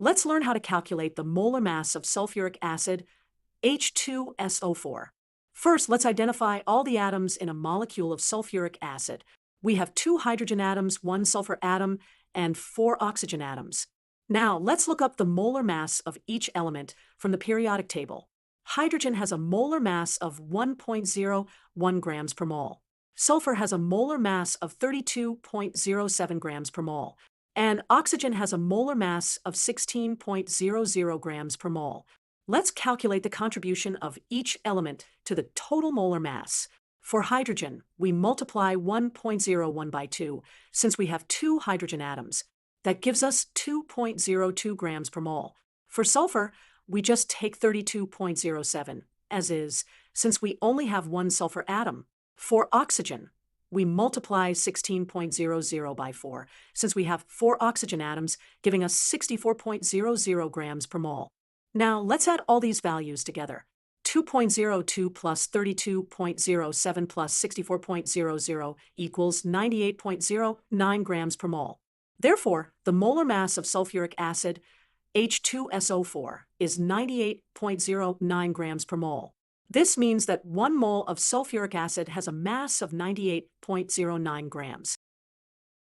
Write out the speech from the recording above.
Let's learn how to calculate the molar mass of sulfuric acid, H2SO4. First, let's identify all the atoms in a molecule of sulfuric acid. We have 2 hydrogen atoms, 1 sulfur atom, and 4 oxygen atoms. Now, let's look up the molar mass of each element from the periodic table. Hydrogen has a molar mass of 1.01 grams per mole. Sulfur has a molar mass of 32.07 grams per mole. And oxygen has a molar mass of 16.00 grams per mole. Let's calculate the contribution of each element to the total molar mass. For hydrogen, we multiply 1.01 by 2, since we have 2 hydrogen atoms. That gives us 2.02 grams per mole. For sulfur, we just take 32.07, as is, since we only have 1 sulfur atom. For oxygen, we multiply 16.00 by 4, since we have 4 oxygen atoms, giving us 64.00 grams per mole. Now, let's add all these values together. 2.02 plus 32.07 plus 64.00 equals 98.09 grams per mole. Therefore, the molar mass of sulfuric acid, H2SO4, is 98.09 grams per mole. This means that 1 mole of sulfuric acid has a mass of 98.09 grams.